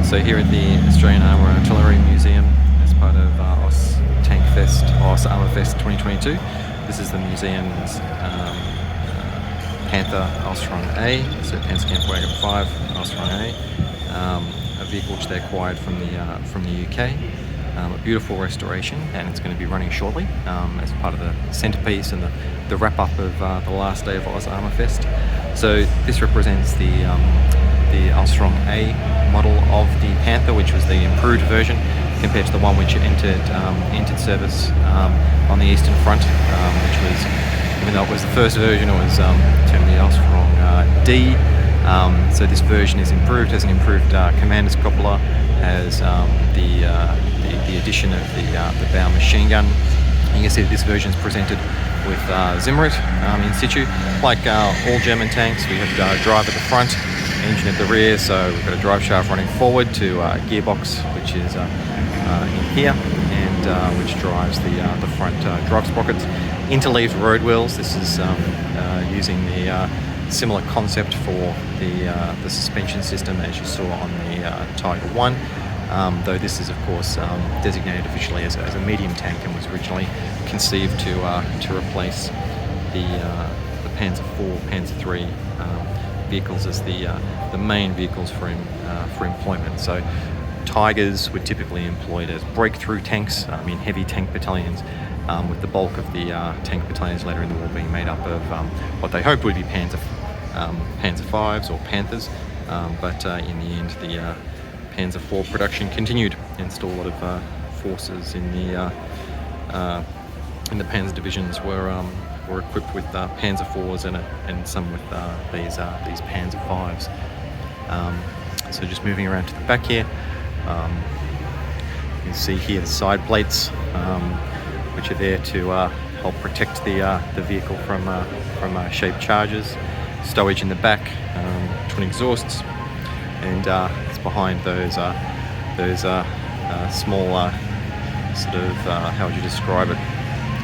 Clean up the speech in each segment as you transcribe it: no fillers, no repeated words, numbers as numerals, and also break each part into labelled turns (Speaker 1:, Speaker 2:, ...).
Speaker 1: So here at the Australian Armour and Artillery Museum, as part of AusArmourFest 2022, this is the museum's Panther Ausf.A, so Pz.Kpfw V Ausf.A, a vehicle which they acquired from the UK. A beautiful restoration, and it's going to be running shortly as part of the centerpiece and the wrap-up of the last day of AusArmourFest. So this represents the Ausf.A model of the Panther, which was the improved version compared to the one which entered service on the Eastern Front, which was, even though it was the first version, it was termed the Ausf.D. So this version is improved, has an improved commander's cupola, has the addition of the bow machine gun. You can see that this version is presented with Zimmerit in situ. Like all German tanks, we have drive at the front, engine at the rear, so we've got a drive shaft running forward to a gearbox which is in here, and which drives the front drive sprockets. Interleaved road wheels. This is using the similar concept for the suspension system as you saw on the Tiger 1, though this is of course designated officially as a medium tank and was originally conceived to replace the Panzer IV, Panzer III vehicles as the main vehicles for employment. So Tigers were typically employed as breakthrough tanks in heavy tank battalions, with the bulk of the tank battalions later in the war being made up of what they hoped would be Panzer Vs or Panthers, but in the end the Panzer IV production continued, and still a lot of forces in the Panzer divisions were equipped with Panzer IVs and some with these Panzer Vs. So just moving around to the back here, you can see here the side plates, which are there to help protect the vehicle from shaped charges. Stowage in the back, twin exhausts, and it's behind those small sort of how would you describe it?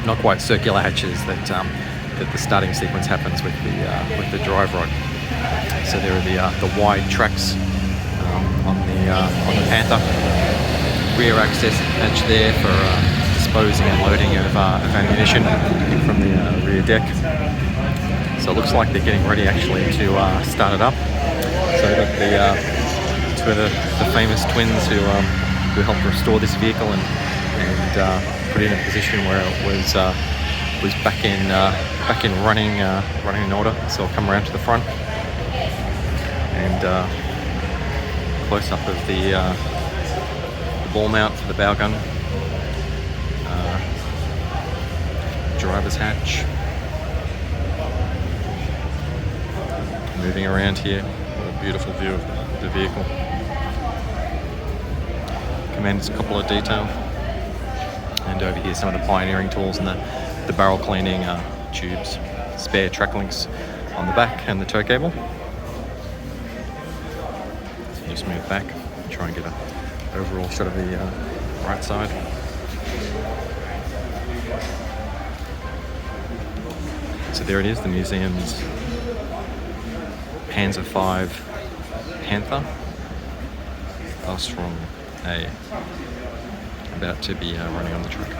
Speaker 1: Not quite circular hatches that the starting sequence happens with the drive rod. So there are the wide tracks on the Panther. Rear access hatch there for disposing and loading of ammunition from the rear deck. So it looks like they're getting ready actually to start it up. So we've got two of the famous twins who helped restore this vehicle and put it in a position where it was back in running in order. So I'll come around to the front and close up of the ball mount for the bow gun, driver's hatch. Moving around here, what a beautiful view of the vehicle. Commander's cupola detail, and over here some of the pioneering tools and the barrel cleaning tubes, spare track links on the back and the tow cable. So just move back, try and get an overall shot of the right side. So there it is, the museum's Panzer V Panther Ausf.A, about to be running on the track.